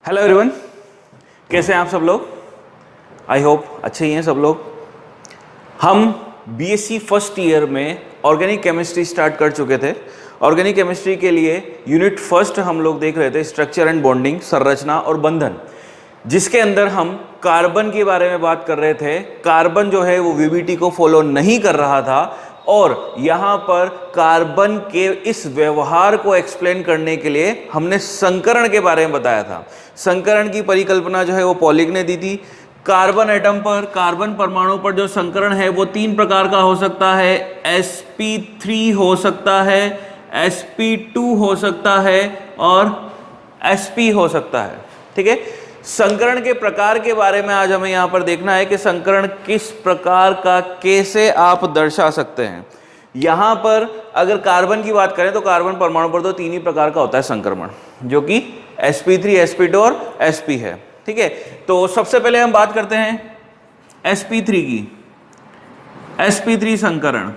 Hello everyone, कैसे हैं आप सब लोग। आई होप अच्छे ही हैं सब लोग। हम बीएससी फर्स्ट ईयर में ऑर्गेनिक केमिस्ट्री स्टार्ट कर चुके थे। ऑर्गेनिक केमिस्ट्री के लिए यूनिट फर्स्ट हम लोग देख रहे थे स्ट्रक्चर एंड बॉन्डिंग, संरचना और बंधन, जिसके अंदर हम कार्बन के बारे में बात कर रहे थे। कार्बन जो है वो वीबीटी को फॉलो नहीं कर रहा था और यहाँ पर कार्बन के इस व्यवहार को एक्सप्लेन करने के लिए हमने संकरण के बारे में बताया था। संकरण की परिकल्पना जो है वो पॉलिक ने दी थी। कार्बन एटम पर, कार्बन परमाणु पर जो संकरण है वो तीन प्रकार का हो सकता है। sp3 हो सकता है, sp2 हो सकता है और sp हो सकता है। ठीक है, संकरण के प्रकार के बारे में आज हमें यहां पर देखना है कि संकरण किस प्रकार का कैसे आप दर्शा सकते हैं। यहां पर अगर कार्बन की बात करें तो कार्बन परमाणु पर तो तीन ही प्रकार का होता है संक्रमण, जो कि sp3, sp2 और sp है। ठीक है, तो सबसे पहले हम बात करते हैं sp3 की। sp3 संकरण,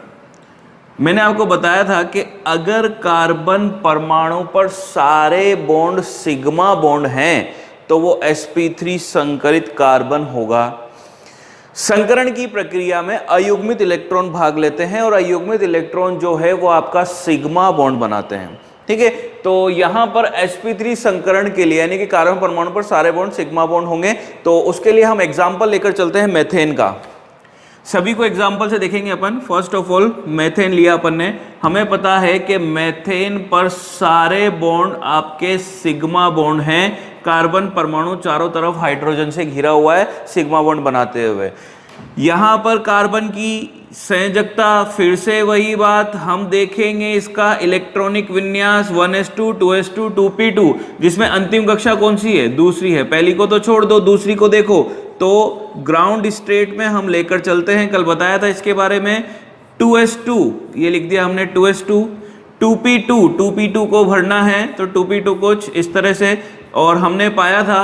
मैंने आपको बताया था कि अगर कार्बन परमाणु पर सारे बॉन्ड सिग्मा बॉन्ड हैं तो वो sp3 संकरित कार्बन होगा। संकरण की प्रक्रिया में अयुग्मित इलेक्ट्रॉन भाग लेते हैं और अयुग्मित इलेक्ट्रॉन जो है वो आपका सिग्मा बॉन्ड बनाते हैं। ठीक है, तो यहां पर sp3 संकरण के लिए यानी कि कार्बन परमाणु पर सारे बॉन्ड सिग्मा बॉन्ड होंगे, तो उसके लिए हम एग्जांपल लेकर चलते हैं मेथेन का। सभी को एग्जांपल से देखेंगे अपन। फर्स्ट ऑफ ऑल मेथेन लिया अपन ने। हमें पता है कि मेथेन पर सारे बॉन्ड आपके सिग्मा बॉन्ड हैं। कार्बन परमाणु चारों तरफ हाइड्रोजन से घिरा हुआ है सिग्मा बॉन्ड बनाते हुए। यहां पर कार्बन की संयोजकता, फिर से वही बात हम देखेंगे। इसका इलेक्ट्रॉनिक विन्यास 1s2 2s2 2p2, जिसमें अंतिम कक्षा कौन सी है? दूसरी है। पहली को तो छोड़ दो, दूसरी को देखो। तो ग्राउंड स्टेट में हम लेकर चलते हैं, कल बताया था इसके बारे में। 2s2 ये लिख दिया हमने 2s2, 2p2 को भरना है तो 2p2 कुछ इस तरह से। और हमने पाया था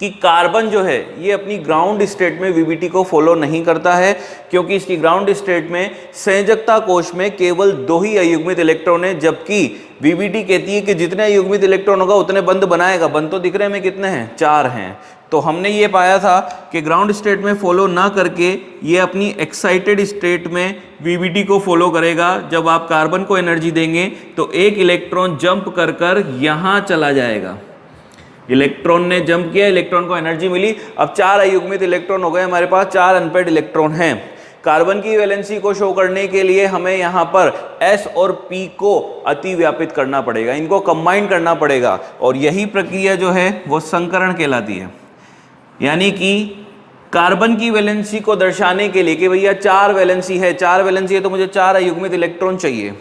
कि कार्बन जो है ये अपनी ग्राउंड स्टेट में वीबीटी को फॉलो नहीं करता है, क्योंकि इसकी ग्राउंड स्टेट में संयोजकता कोश में केवल 2 ही अयुग्मित इलेक्ट्रॉन है, जबकि वीबीटी कहती है कि जितने अयुग्मित इलेक्ट्रॉन होगा उतने बंध बनाएगा। बंध तो दिख रहे में कितने हैं? 4 हैं। तो हमने ये पाया था कि ग्राउंड स्टेट में फॉलो ना करके ये अपनी एक्साइटेड स्टेट में वीबीटी को फॉलो करेगा। जब आप कार्बन को एनर्जी देंगे तो एक इलेक्ट्रॉन जंप कर कर यहां चला जाएगा। इलेक्ट्रॉन ने जंप किया, इलेक्ट्रॉन को एनर्जी मिली। अब 4 अयुग्मित इलेक्ट्रॉन हो गए हमारे पास, 4 अनपेड इलेक्ट्रॉन हैं। कार्बन की वैलेंसी को शो करने के लिए हमें यहां पर S और P को अतिव्यापित करना पड़ेगा, इनको कंबाइन करना पड़ेगा। और यही प्रक्रिया जो है वो संकरण कहलाती है। यानी कि कार्बन की वैलेंसी को दर्शाने के लिए कि भैया 4 वैलेंसी है, 4 वैलेंसी है तो मुझे 4 अयुग्मित इलेक्ट्रॉन चाहिए।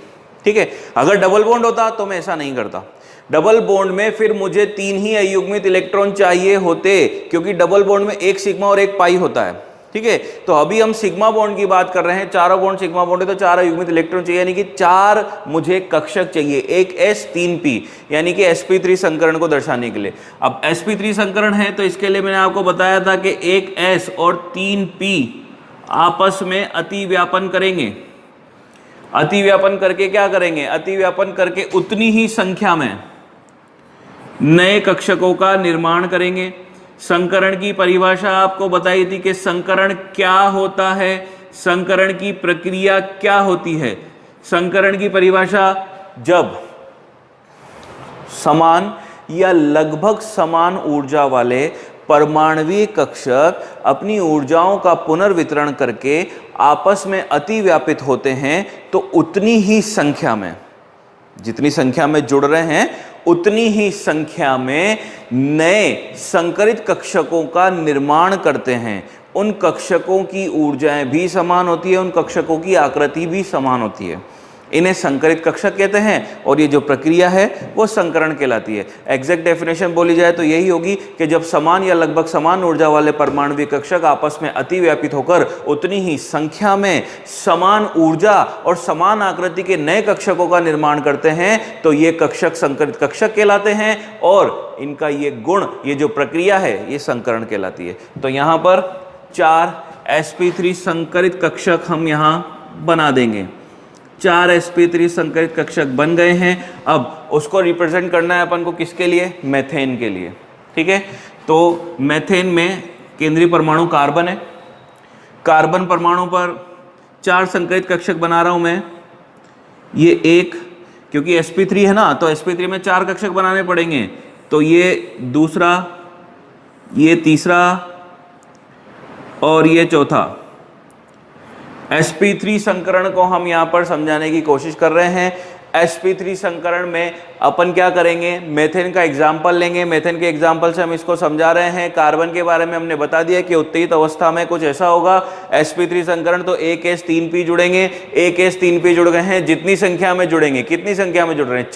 ठीक है, अगर डबल बॉन्ड होता तो मैं ऐसा नहीं करता। डबल बॉन्ड में फिर मुझे 3 ही अयुग्मित इलेक्ट्रॉन चाहिए होते, क्योंकि डबल बॉन्ड में एक सिग्मा और एक पाई होता है। ठीक है, तो अभी हम सिग्मा बॉन्ड की बात कर रहे हैं। चारों बॉन्ड सिग्मा बॉन्ड है तो 4 अयुग्मित इलेक्ट्रॉन चाहिए, यानी कि 4 मुझे कक्षक चाहिए, एक S 3 P, यानी कि sp3 संकरण को दर्शाने के लिए। अब sp3 संकरण है तो इसके लिए मैंने आपको बताया था कि एक S और 3 P आपस में अतिव्यापन करेंगे। अतिव्यापन करके क्या करेंगे? अतिव्यापन करके उतनी ही संख्या में नए कक्षकों का निर्माण करेंगे। संकरण की परिभाषा आपको बताई थी कि संकरण क्या होता है, संकरण की प्रक्रिया क्या होती है। संकरण की परिभाषा, जब समान या लगभग समान ऊर्जा वाले परमाणुवीय कक्षक अपनी ऊर्जाओं का पुनर्वितरण करके आपस में अतिव्यापित होते हैं, तो उतनी ही संख्या में, जितनी संख्या में जुड़ रहे हैं उतनी ही संख्या में नए संकरित कक्षकों का निर्माण करते हैं। उन कक्षकों की ऊर्जाएं भी समान होती है, उन कक्षकों की आकृति भी समान होती है। इन्हें संकरित कक्षक कहते हैं और ये जो प्रक्रिया है वो संकरण कहलाती है। एग्जैक्ट डेफिनेशन बोली जाए तो यही होगी कि जब समान या लगभग समान ऊर्जा वाले परमाणुवीय कक्षक आपस में अतिव्यापित होकर उतनी ही संख्या में समान ऊर्जा और समान आकृति के नए कक्षकों का निर्माण करते हैं, तो ये कक्षक संकरित कक्षक कहलाते हैं और इनका ये गुण, ये जो प्रक्रिया है, ये संकरण कहलाती है। तो यहाँ पर 4 sp3 संकरित कक्षक हम यहाँ बना देंगे। 4 sp3 संकरित कक्षक बन गए हैं। अब उसको रिप्रेजेंट करना है अपन को किसके लिए? मेथेन के लिए। ठीक है। तो मेथेन में केंद्रीय परमाणु कार्बन है, कार्बन परमाणु पर 4 संकरित कक्षक बना रहा हूं मैं, ये एक, क्योंकि sp3 है ना, तो sp3 में 4 कक्षक बनाने पड़ेंगे, तो ये दूसरा, ये तीसरा और ये चौथा। sp3 संकरण को हम यहां पर समझाने की कोशिश कर रहे हैं। sp3 संकरण में अपन क्या करेंगे, मेथेन का एग्जाम्पल लेंगे, मेथेन के एग्जाम्पल से हम इसको समझा रहे हैं। कार्बन के बारे में हमने बता दिया कि उत्तेजित अवस्था में कुछ ऐसा होगा, sp3 संकरण, तो 1s3p जुड़ेंगे, 1s3p जुड़ गए हैं, जितनी संख्या में जुड़ेंगे, कितनी संख्या में जुड़ रहे हैं,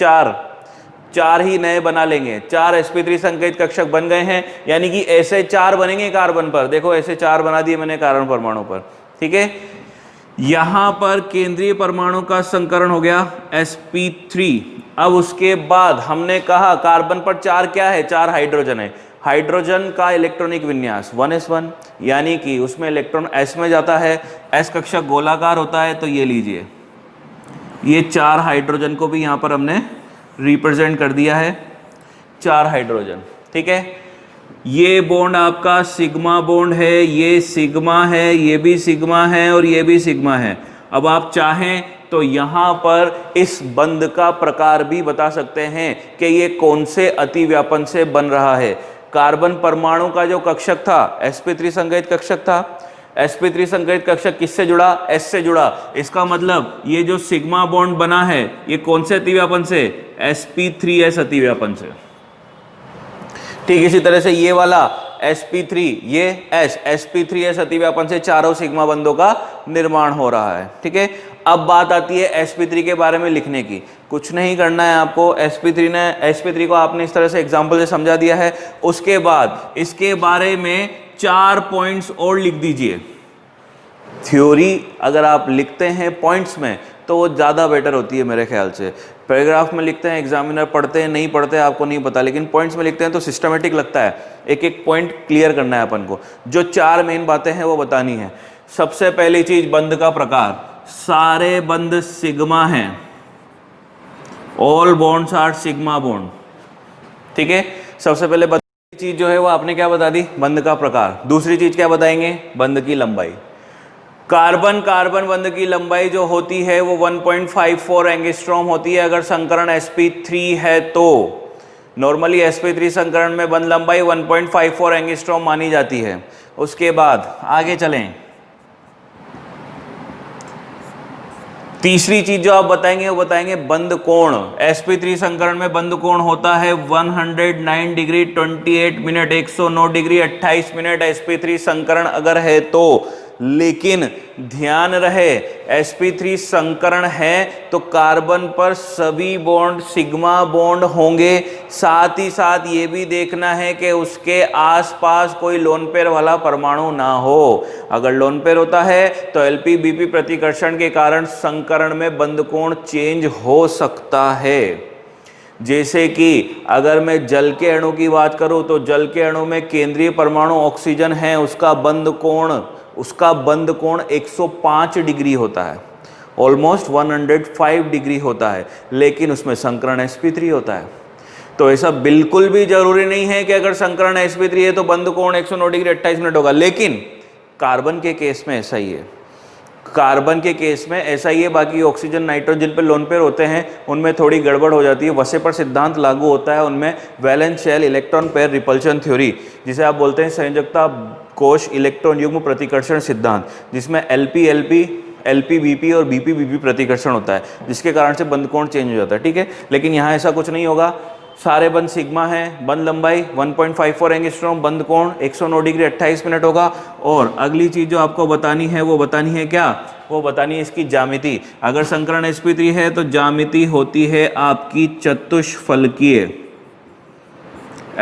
4 ही नए बना लेंगे, 4 sp3 संकरित कक्षक बन गए हैं, यानी कि ऐसे 4 बनेंगे कार्बन पर, देखो ऐसे 4 बना दिए मैंने कार्बन परमाणु पर, ठीक है। यहां पर केंद्रीय परमाणु का संकरण हो गया sp3। अब उसके बाद हमने कहा कार्बन पर 4 क्या है, 4 हाइड्रोजन है, हाइड्रोजन का इलेक्ट्रॉनिक विन्यास 1s1, यानी कि उसमें इलेक्ट्रॉन s में जाता है, s कक्षक गोलाकार होता है, तो ये लीजिए, ये 4 हाइड्रोजन को भी यहां पर हमने रिप्रेजेंट कर दिया है, 4 हाइड्रोजन, ठीक है। ये बॉन्ड आपका सिग्मा बॉन्ड है, ये सिग्मा है, ये भी सिग्मा है और ये भी सिग्मा है। अब आप चाहें तो यहां पर इस बंध का प्रकार भी बता सकते हैं कि ये कौन से अतिव्यापन से बन रहा है। कार्बन परमाणु का जो कक्षक था sp3 संकरित कक्षक था, sp3 संकरित कक्षक किससे जुड़ा, s से जुड़ा, इसका मतलब ये जो सिग्मा बॉन्ड बना है ये कौन से अतिव्यापन से, sp3s अतिव्यापन से। ठीक इसी तरह से ये वाला sp3, ये s, sp3s अतिव्यापन से चारों सिग्मा बंधों का निर्माण हो रहा है, ठीक है। अब बात आती है sp3 के बारे में लिखने की, कुछ नहीं करना है आपको, sp3 को आपने इस तरह से एग्जांपल से समझा दिया है। उसके बाद इसके बारे में 4 पॉइंट्स और लिख दीजिए। थ्योरी अगर आप लिखते हैं पॉइंट्स में तो वो ज़्यादा बेटर होती है मेरे ख्याल से। पैराग्राफ में लिखते हैं, एग्जामिनर पढ़ते हैं, नहीं पढ़ते आपको नहीं पता, लेकिन पॉइंट्स में लिखते हैं तो सिस्टमेटिक लगता है, एक एक पॉइंट क्लियर करना है अपन को। जो 4 मेन बातें हैं वो बतानी है। सबसे पहली चीज, बंध का प्रकार, सारे बंध सिग्मा हैं, all bonds are sigma bond, ठीक है। सबसे पहले चीज जो है वो आपने क्या बता दी, बंध का प्रकार। दूसरी चीज क्या बताएंगे, बंध की लंबाई। कार्बन कार्बन बंध की लंबाई जो होती है वो 1.54 एंगस्ट्रॉम होती है अगर संकरण sp3 है तो। नॉर्मली sp3 संकरण में बंध लंबाई 1.54 एंगस्ट्रॉम मानी जाती है। उसके बाद आगे चलें, तीसरी चीज जो आप बताएंगे वो बताएंगे बंध कोण। sp3 संकरण में बंध कोण होता है 109 degree 28 minute, 109 degree 28 minute sp3 संकरण अगर है तो। लेकिन ध्यान रहे sp3 संकरण है तो कार्बन पर सभी बॉन्ड सिग्मा बॉन्ड होंगे। साथ ही साथ ये भी देखना है कि उसके आसपास कोई लोन पेयर वाला परमाणु ना हो। अगर लोन पेयर होता है तो LP-BP प्रतिकर्षण के कारण संकरण में बंध कोण चेंज हो सकता है। जैसे कि अगर मैं जल के अणु की बात करूं तो जल के अणु में केंद्रीय परमाणु ऑक्सीजन है, उसका बंध कोण 105 डिग्री होता है, ऑलमोस्ट 105 डिग्री होता है, लेकिन उसमें संकरण sp3 होता है। तो ऐसा बिल्कुल भी जरूरी नहीं है कि अगर संकरण sp3 है तो बंध कोण 109 डिग्री 28 मिनट होगा, लेकिन कार्बन के केस में ऐसा ही है। कार्बन के केस में ऐसा ही है, बाकी ऑक्सीजन नाइट्रोजन पे लोन पेयर होते हैं उनमें थोड़ी गड़बड़ हो जाती है। वसेपर सिद्धांत लागू होता है उनमें, valence shell electron pair repulsion theory, जिसे आप बोलते हैं संयोजकता कोश इलेक्ट्रॉन युग्म प्रतिकर्षण सिद्धांत, जिसमें LP-BP और BP-BP प्रतिकर्षण होता है, जिसके कारण से बंध कोण चेंज हो जाता है, ठीक है। लेकिन यहाँ ऐसा कुछ नहीं होगा, सारे बंध सिग्मा हैं, बंध लंबाई 1.54 एंगस्ट्रॉम, बंध कोण 109 डिग्री 28 मिनट होगा। और अगली चीज जो आपको बतानी है वो बतानी है क्या, वो बतानी है इसकी ज्यामिति। अगर संकरण sp3 है तो ज्यामिति होती है आपकी चतुष्फलकीय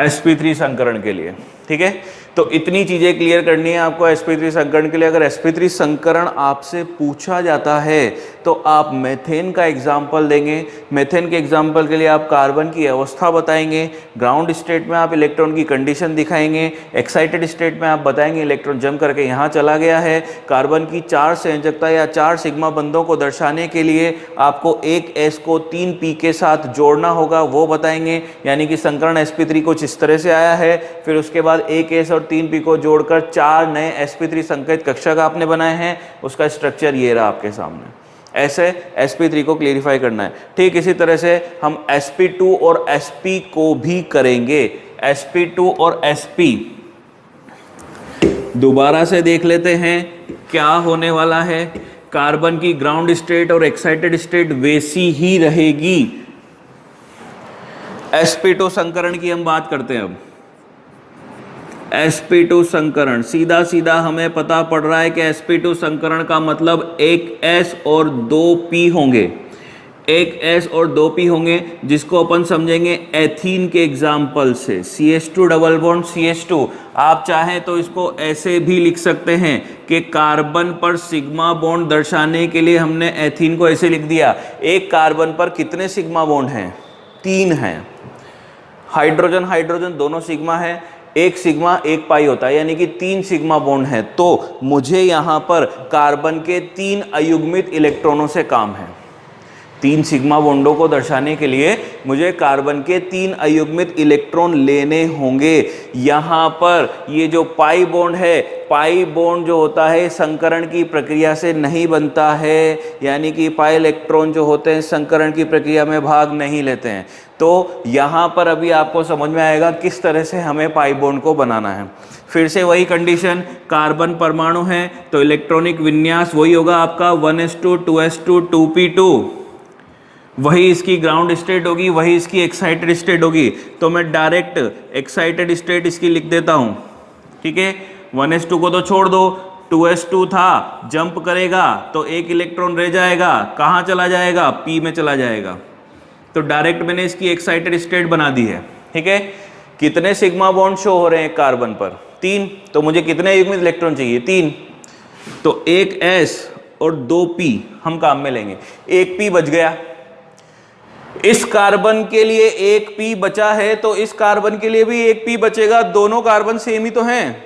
sp3 संकरण के लिए, ठीक है। तो इतनी चीजें क्लियर करनी है आपको sp3 संकरण के लिए। अगर sp3 संकरण आपसे पूछा जाता है तो आप मेथेन का एग्जाम्पल देंगे। मेथेन के एग्जाम्पल के लिए आप कार्बन की अवस्था बताएंगे, ग्राउंड स्टेट में आप इलेक्ट्रॉन की कंडीशन दिखाएंगे, एक्साइटेड स्टेट में आप बताएंगे इलेक्ट्रॉन जंप करके यहाँ चला गया है। कार्बन की 4 संयोजकता या 4 सिग्मा बंधों को दर्शाने के लिए आपको एक S को 3 P के साथ जोड़ना होगा, वो बताएंगे। यानी कि संकरण sp3 कुछ इस तरह से आया है। फिर उसके बाद एक S और 3 P को जोड़कर 4 नए sp3 संकेत कक्षक आपने बनाए हैं। उसका स्ट्रक्चर ये रहा आपके सामने। ऐसे sp3 को क्लियरिफाई करना है। ठीक इसी तरह से हम sp2 और sp को भी करेंगे। sp2 और sp दोबारा से देख लेते हैं क्या होने वाला है। कार्बन की ग्राउंड स्टेट और एक्साइटेड स्टेट वैसी ही रहेगी। sp2 संकरण की हम बात करते हैं। अब sp2 संकरण सीधा सीधा हमें पता पड़ रहा है कि sp2 संकरण का मतलब एक S और 2 P होंगे, एक S और 2 P होंगे, जिसको अपन समझेंगे एथीन के एग्जाम्पल से। CH2 डबल बॉन्ड CH2, आप चाहें तो इसको ऐसे भी लिख सकते हैं कि कार्बन पर सिग्मा बॉन्ड दर्शाने के लिए हमने एथीन को ऐसे लिख दिया। एक कार्बन पर कितने सिग्मा बॉन्ड हैं? 3 हैं। हाइड्रोजन हाइड्रोजन दोनों सिग्मा है, एक सिग्मा एक पाई होता है, यानी कि 3 सिग्मा बॉन्ड है। तो मुझे यहां पर कार्बन के 3 अयुग्मित इलेक्ट्रॉनों से काम है। 3 सिग्मा बॉन्डों को दर्शाने के लिए मुझे कार्बन के 3 अयुग्मित इलेक्ट्रॉन लेने होंगे। यहाँ पर ये जो पाई बॉन्ड है, पाई बॉन्ड जो होता है संकरण की प्रक्रिया से नहीं बनता है, यानी कि पाई इलेक्ट्रॉन जो होते हैं संकरण की प्रक्रिया में भाग नहीं लेते हैं। तो यहाँ पर अभी आपको समझ में आएगा किस तरह से हमें पाई बॉन्ड को बनाना है। फिर से वही कंडीशन, कार्बन परमाणु है तो इलेक्ट्रॉनिक विन्यास वही होगा आपका 1s2 2s2 2p2, वही इसकी ग्राउंड स्टेट होगी, वही इसकी एक्साइटेड स्टेट होगी। तो मैं डायरेक्ट एक्साइटेड स्टेट इसकी लिख देता हूं। ठीक है, 1s2 को तो छोड़ दो, 2s2 था, जंप करेगा तो एक इलेक्ट्रॉन रह जाएगा, कहाँ चला जाएगा? P में चला जाएगा। तो डायरेक्ट मैंने इसकी एक्साइटेड स्टेट बना दी है। ठीक है, कितने सिग्मा बॉन्ड शो हो रहे हैं कार्बन पर? 3। तो मुझे कितने युग्मित इलेक्ट्रॉन चाहिए? 3। तो एक S और 2 P हम काम में लेंगे। एक P बच गया, इस कार्बन के लिए एक P बचा है तो इस कार्बन के लिए भी एक P बचेगा। दोनों कार्बन सेम ही तो हैं।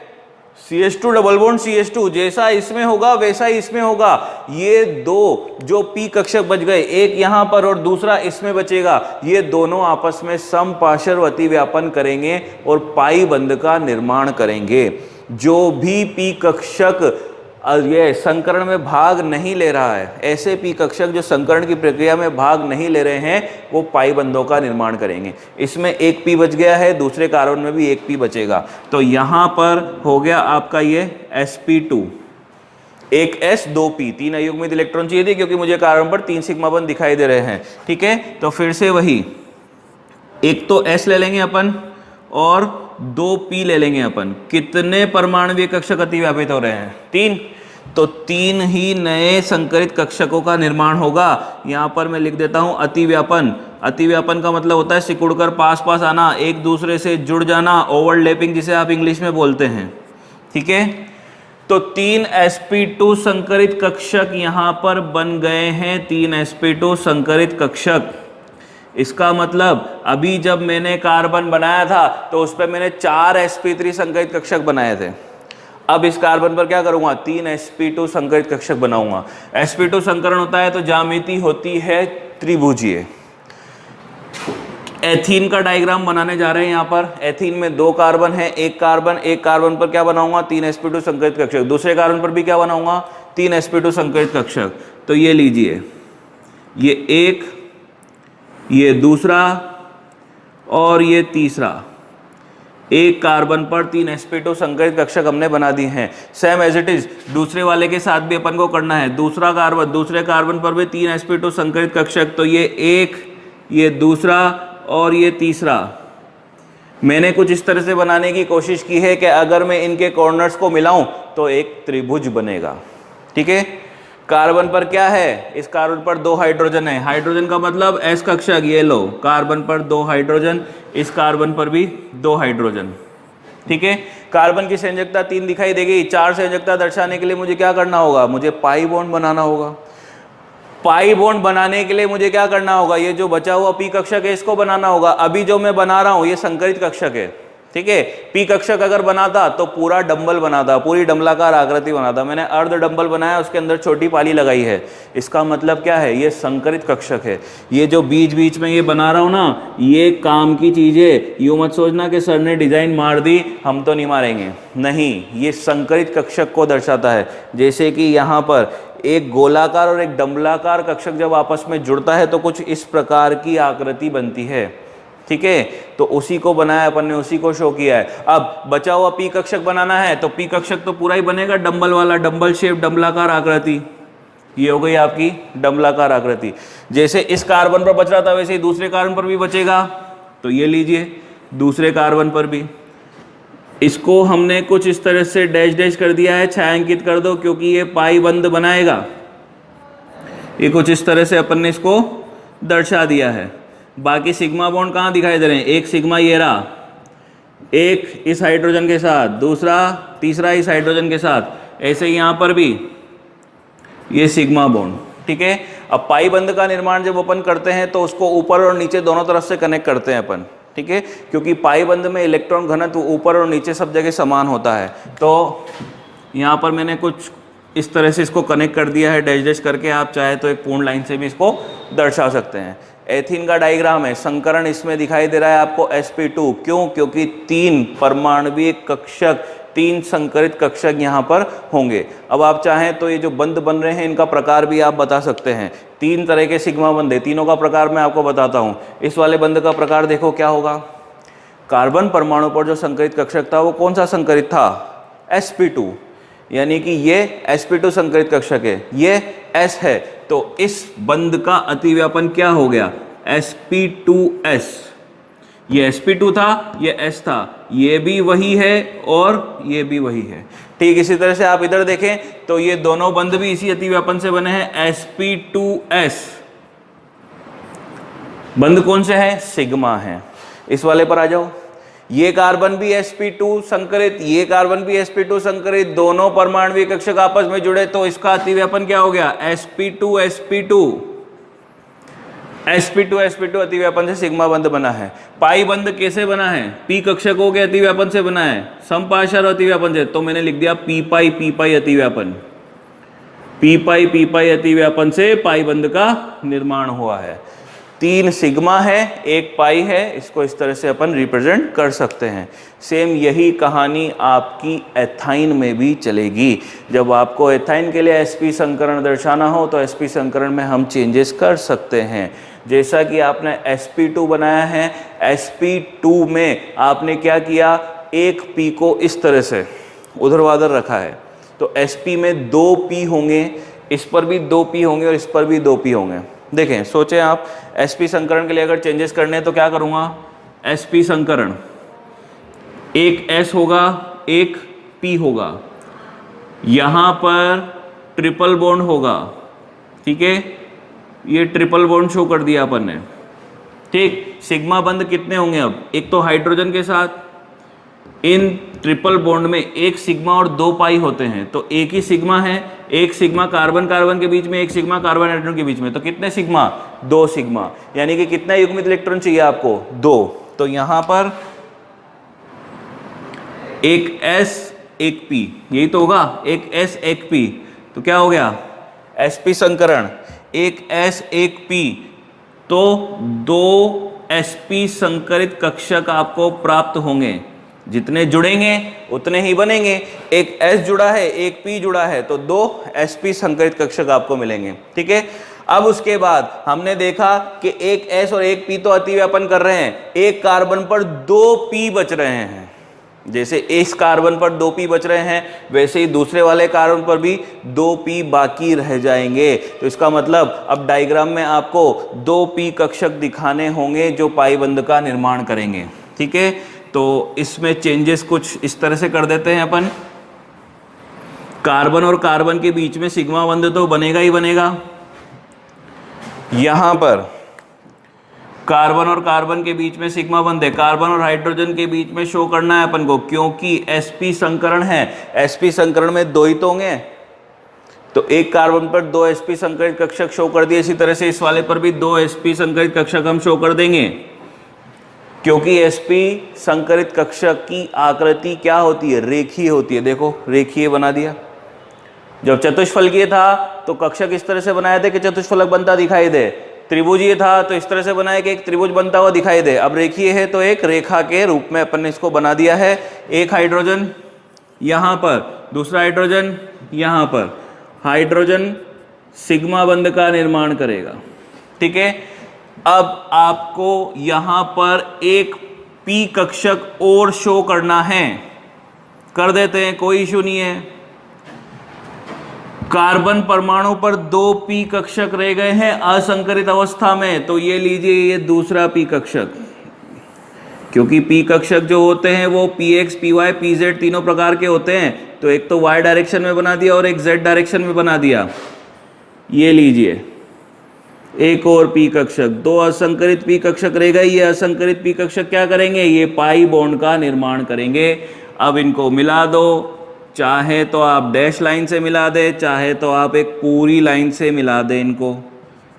CH2 डबल बॉन्ड CH2 जैसा इसमें होगा वैसा ही इसमें होगा। ये दो जो P कक्षक बच गए, एक यहां पर और दूसरा इसमें बचेगा, ये दोनों आपस में समपार्श्व अतिव्यापन करेंगे और पाई बंध का निर्माण करेंगे। जो भी P कक्षक ये संकरण में भाग नहीं ले रहा है, ऐसे P कक्षक जो संकरण की प्रक्रिया में भाग नहीं ले रहे हैं, वो पाई बंधों का निर्माण करेंगे। इसमें एक P बच गया है, दूसरे कार्बन में भी एक P बचेगा। तो यहाँ पर हो गया आपका ये sp2, एक S 2 P, 3 अयुग्मित इलेक्ट्रॉन चाहिए थे क्योंकि मुझे कार्बन पर 3 सिग्मा बंध दिखाई दे रहे हैं। ठीक है, तो फिर से वही, एक तो S ले लेंगे अपन और 2 P ले लेंगे अपन। कितने परमाणुवीय कक्षक अतिव्यापित हो रहे हैं? 3। तो 3 ही नए संकरित कक्षकों का निर्माण होगा। यहाँ पर मैं लिख देता हूँ अतिव्यापन। अतिव्यापन का मतलब होता है सिकुड़कर पास पास आना, एक दूसरे से जुड़ जाना, ओवरलैपिंग जिसे आप इंग्लिश में बोलते हैं। ठीक है, तो 3 sp2 संकरित कक्षक यहाँ पर बन गए हैं। 3 sp2 संकरित कक्षक। इसका मतलब अभी जब मैंने कार्बन बनाया था तो उस पर मैंने 4 sp3 संकरित कक्षक बनाए थे। अब इस कार्बन पर क्या करूंगा? 3 sp2 संकरित कक्षक बनाऊंगा। sp2 संकरण होता है तो ज्यामिति होती है त्रिभुजीय। एथीन का डायग्राम बनाने जा रहे हैं। यहाँ पर एथीन में 2 कार्बन है, एक कार्बन पर क्या बनाऊंगा? 3 sp2 संकरित कक्षक। दूसरे कार्बन पर भी क्या बनाऊंगा? 3 sp2 संकरित कक्षक। तो ये लीजिए, ये एक, ये दूसरा और ये तीसरा। एक कार्बन पर 3 sp2 संकरित कक्षक हमने बना दिए हैं। सेम एज इट इज दूसरे वाले के साथ भी अपन को करना है। दूसरा कार्बन, दूसरे कार्बन पर भी 3 sp2 संकरित कक्षक। तो ये एक, ये दूसरा और ये तीसरा। मैंने कुछ इस तरह से बनाने की कोशिश की है कि अगर मैं इनके कॉर्नर्स को मिलाऊं तो एक त्रिभुज बनेगा। ठीक है, कार्बन पर क्या है? इस कार्बन पर 2 हाइड्रोजन है। हाइड्रोजन का मतलब S कक्षक, ये लो, कार्बन पर 2 हाइड्रोजन, इस कार्बन पर भी 2 हाइड्रोजन। ठीक है। कार्बन की संयोजकता 3 दिखाई देगी। 4 संयोजकता दर्शाने के लिए मुझे क्या करना होगा, मुझे पाई बॉन्ड बनाना होगा। पाई बॉन्ड बनाने के लिए मुझे क्या करना होगा, ये जो बचा हुआ पी कक्षक है इसको बनाना होगा। अभी जो मैं बना रहा हूं ये संकरित कक्षक है, ठीक है। पी कक्षक अगर बनाता तो पूरा डंबल बनाता, पूरी डंबलाकार आकृति बनाता। मैंने अर्ध डंबल बनाया, उसके अंदर छोटी पाली लगाई है। इसका मतलब क्या है, ये संकरित कक्षक है। ये जो बीच बीच में ये बना रहा हूं ना, ये काम की चीज है। यूं मत सोचना कि सर ने डिजाइन मार दी, हम तो नहीं मारेंगे, नहीं, ये संकरित कक्षक को दर्शाता है। जैसे कि यहाँ पर एक गोलाकार और एक डंबलाकार कक्षक जब आपस में जुड़ता है तो कुछ इस प्रकार की आकृति बनती है, ठीक है। तो उसी को बनाया अपन ने, उसी को शो किया है। अब बचा हुआ पी कक्षक बनाना है तो पी कक्षक तो पूरा ही बनेगा डंबल वाला, डंबल शेप, डंबलाकार आकृति। ये हो गई आपकी डंबलाकार आकृति। जैसे इस कार्बन पर बच रहा था वैसे ही दूसरे कार्बन पर भी बचेगा। तो ये लीजिए, दूसरे कार्बन पर भी इसको हमने कुछ इस तरह से डैश डैश कर दिया है, छायांकित कर दो, क्योंकि ये पाई बंद बनाएगा। ये कुछ इस तरह से अपन ने इसको दर्शा दिया है। बाकी सिग्मा बॉन्ड कहाँ दिखाई दे रहे हैं, एक सिग्मा ये रहा, एक इस हाइड्रोजन के साथ, दूसरा तीसरा इस हाइड्रोजन के साथ, ऐसे यहाँ पर भी ये सिग्मा बॉन्ड, ठीक है। अब पाई बंद का निर्माण जब अपन करते हैं तो उसको ऊपर और नीचे दोनों तरफ से कनेक्ट करते हैं अपन, ठीक है, क्योंकि पाई बंद में इलेक्ट्रॉन घनत्व ऊपर और नीचे सब जगह समान होता है। तो यहाँ पर मैंने कुछ इस तरह से इसको कनेक्ट कर दिया है डैश डैश करके। आप चाहे तो एक पूर्ण लाइन से भी इसको दर्शा सकते हैं। एथीन का डायग्राम है, संकरण इसमें दिखाई दे रहा है आपको sp2। क्यों, क्योंकि 3 परमाणविक कक्षक, 3 संकरित कक्षक यहाँ पर होंगे। अब आप चाहें तो ये जो बंध बन रहे हैं इनका प्रकार भी आप बता सकते हैं। 3 तरह के सिग्मा बंध है, तीनों का प्रकार मैं आपको बताता हूँ। इस वाले बंध का प्रकार देखो क्या होगा। कार्बन परमाणु पर जो संकरित कक्षक था वो कौन सा संकरित था, sp2, यानी कि ये sp2 संकरित कक्षक है, ये s है। तो इस बंध का अतिव्यापन क्या हो गया, sp2s। ये sp2 था, ये s था, ये भी वही है और ये भी वही है। ठीक इसी तरह से आप इधर देखें तो ये दोनों बंध भी इसी अतिव्यापन से बने हैं, sp2s। बंध कौन से है, सिग्मा है। इस वाले पर आ जाओ, ये कार्बन भी sp2 संकरित, ये कार्बन भी sp2 संकरित, दोनों परमाणविक कक्षक आपस में जुड़े तो इसका अतिव्यापन क्या हो गया, sp2 sp2। sp2 sp2 अतिव्यापन से सिग्मा बंध बना है। पाई बंध कैसे बना है, पी कक्षकों के अतिव्यापन से बना है, समपार्श्व अतिव्यापन से। तो मैंने लिख दिया पी पाई अतिव्यापन, पी पाई अतिव्यापन से पाई बंध का निर्माण हुआ है। 3 सिग्मा है, 1 पाई है, इसको इस तरह से अपन रिप्रेजेंट कर सकते हैं। सेम यही कहानी आपकी एथाइन में भी चलेगी। जब आपको एथाइन के लिए sp संकरण दर्शाना हो तो sp संकरण में हम चेंजेस कर सकते हैं। जैसा कि आपने sp2 बनाया है, sp2 में आपने क्या किया, एक p को इस तरह से उधरवाधर रखा है। तो sp में 2 p होंगे, इस पर भी 2 p होंगे और इस पर भी 2 p होंगे। देखें, सोचें आप sp संकरण के लिए अगर चेंजेस करने हैं तो क्या करूँगा, sp संकरण, एक s होगा, एक p होगा, यहाँ पर ट्रिपल बॉन्ड होगा, ठीक है, ये ट्रिपल बॉन्ड शो कर दिया अपन ने, ठीक। सिग्मा बंध कितने होंगे अब, एक तो हाइड्रोजन के साथ, इन ट्रिपल बॉन्ड में एक सिग्मा और 2 पाई होते हैं, तो एक ही सिग्मा है, एक सिग्मा कार्बन कार्बन के बीच में, एक सिग्मा कार्बन हाइड्रोजन के बीच में, तो कितने सिग्मा, 2 सिग्मा, यानी कि कितना युग्मित इलेक्ट्रॉन चाहिए आपको, 2। तो यहां पर एक s एक p, यही तो होगा, एक s एक p, तो क्या हो गया, sp संकरण, एक s एक p, तो 2 sp संकरित कक्षक आपको प्राप्त होंगे। जितने जुड़ेंगे उतने ही बनेंगे। एक s जुड़ा है, एक p जुड़ा है, तो 2 sp संकरित कक्षक आपको मिलेंगे, ठीक है। अब उसके बाद हमने देखा कि एक s और एक p तो अतिव्यापन कर रहे हैं, एक कार्बन पर 2 p बच रहे हैं। जैसे इस कार्बन पर 2 p बच रहे हैं, वैसे ही दूसरे वाले कार्बन पर भी 2 p बाकी रह जाएंगे। तो इसका मतलब अब डायग्राम में आपको 2 p कक्षक दिखाने होंगे जो पाई बंध का निर्माण करेंगे, ठीक है। तो इसमें चेंजेस कुछ इस तरह से कर देते हैं अपन। कार्बन और कार्बन के बीच में सिग्मा बंध तो बनेगा ही बनेगा। यहां पर कार्बन और कार्बन के बीच में सिग्मा बंध है, कार्बन और हाइड्रोजन के बीच में शो करना है अपन को, क्योंकि sp संकरण है। sp संकरण में दो ही तो होंगे, तो एक कार्बन पर दो sp संकरित कक्षक शो कर दिए। इसी तरह से इस वाले पर भी दो sp संकरित कक्षक हम शो कर देंगे, क्योंकि sp संकरित कक्षक की आकृति क्या होती है, रेखीय होती है। देखो रेखीय बना दिया। जब चतुष्फलकीय था तो कक्षक इस तरह से बनाए थे कि चतुष्फलक बनता दिखाई दे, त्रिभुजीय था तो इस तरह से बनाया कि एक त्रिभुज बनता हुआ दिखाई दे। अब रेखीय है तो एक रेखा के रूप में अपन ने इसको बना दिया है। एक हाइड्रोजन यहाँ पर, दूसरा हाइड्रोजन यहाँ पर, हाइड्रोजन सिग्मा बंध का निर्माण करेगा। ठीक है, अब आपको यहाँ पर एक p कक्षक और शो करना है, कर देते हैं, कोई इशू नहीं है। कार्बन परमाणु पर दो p कक्षक रह गए हैं असंकरित अवस्था में, तो ये लीजिए ये दूसरा p कक्षक, क्योंकि p कक्षक जो होते हैं वो px, py, pz तीनों प्रकार के होते हैं। तो एक तो y डायरेक्शन में बना दिया और एक z डायरेक्शन में बना दिया। ये लीजिए एक और p कक्षक, दो असंकरित p कक्षक रह गए। ये असंकरित p कक्षक क्या करेंगे, ये पाई बॉन्ड का निर्माण करेंगे। अब इनको मिला दो, चाहे तो आप डैश लाइन से मिला दे, चाहे तो आप एक पूरी लाइन से मिला दे इनको।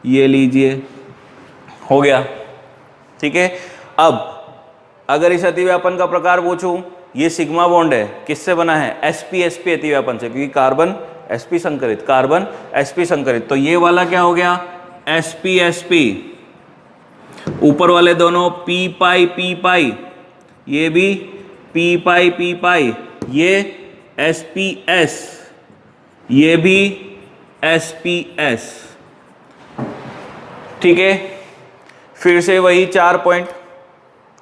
ये लीजिए हो गया। ठीक है, अब अगर इस अतिव्यापन का प्रकार पूछूं, ये सिग्मा बॉन्ड है, किससे बना है, sp sp अतिव्यापन से, क्योंकि कार्बन sp संकरित, कार्बन sp संकरित। तो ये वाला क्या हो गया, sp sp, ऊपर वाले दोनों p पाई p पाई, ये भी p पाई p पाई, ये SPS, ये भी SPS। ठीक है, फिर से वही 4 पॉइंट।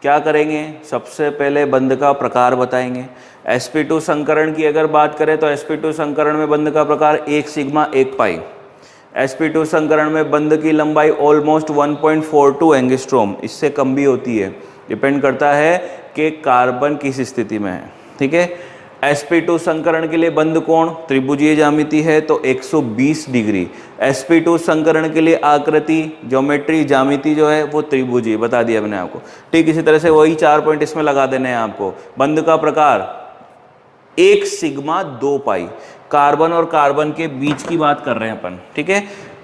क्या करेंगे, सबसे पहले बंध का प्रकार बताएंगे। sp2 संकरण की अगर बात करें तो sp2 संकरण में बंध का प्रकार 1 सिग्मा 1 पाई। sp2 संकरण में बंध की लंबाई ऑलमोस्ट 1.42 एंगस्ट्रोम, इससे कम भी होती है, डिपेंड करता है कि कार्बन किस स्थिति में है। ठीक है, sp2 संकरण के लिए बंध कोण त्रिभुजीय ज्यामिति है तो 120 डिग्री। sp2 संकरण के लिए आकृति, ज्योमेट्री, ज्यामिति जो है वो त्रिभुजीय, बता दिया मैंने आपको। ठीक इसी तरह से वही 4 पॉइंट इसमें लगा देने हैं आपको। बंध का प्रकार 1 सिग्मा 2 पाई, कार्बन और कार्बन के बीच की बात कर रहे हैं अपन। ठीक है,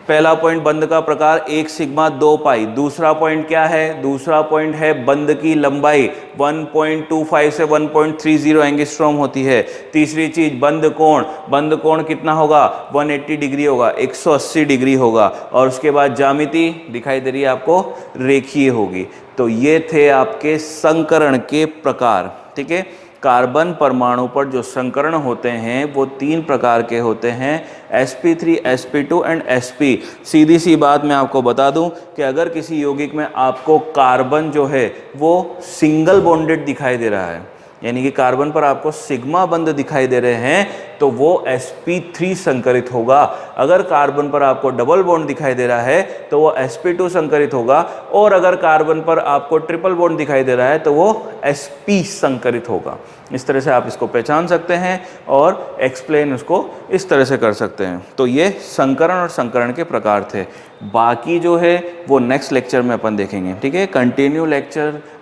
पहला पॉइंट बंध का प्रकार 1 सिग्मा 2 पाई। दूसरा पॉइंट क्या है, दूसरा पॉइंट है बंध की लंबाई 1.25 से 1.30 एंगस्ट्रॉम होती है। तीसरी चीज बंध कोण कितना होगा, 180 डिग्री होगा, 180 डिग्री होगा। और उसके बाद ज्यामिति दिखाई दे रही है आपको, रेखीय होगी। तो ये थे आपके संकरण के प्रकार। ठीक है, कार्बन परमाणु पर जो संकरण होते हैं वो 3 प्रकार के होते हैं, sp3, sp2 एंड sp। सीधी सी बात मैं आपको बता दूं कि अगर किसी यौगिक में आपको कार्बन जो है वो सिंगल बॉन्डेड दिखाई दे रहा है, यानी कि कार्बन पर आपको सिग्मा बंध दिखाई दे रहे हैं, तो वो sp3 संकरित होगा। अगर कार्बन पर आपको डबल बॉन्ड दिखाई दे रहा है तो वो sp2 संकरित होगा। और अगर कार्बन पर आपको ट्रिपल बॉन्ड दिखाई दे रहा है तो वो sp संकरित होगा। इस तरह से आप इसको पहचान सकते हैं और एक्सप्लेन उसको इस तरह से कर सकते हैं। तो ये संकरण और संकरण के प्रकार थे। बाकी जो है वो नेक्स्ट लेक्चर में अपन देखेंगे। ठीक है,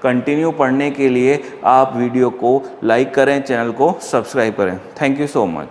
कंटिन्यू पढ़ने के लिए आप वीडियो को लाइक करें, चैनल को सब्सक्राइब करें। Thank you so much.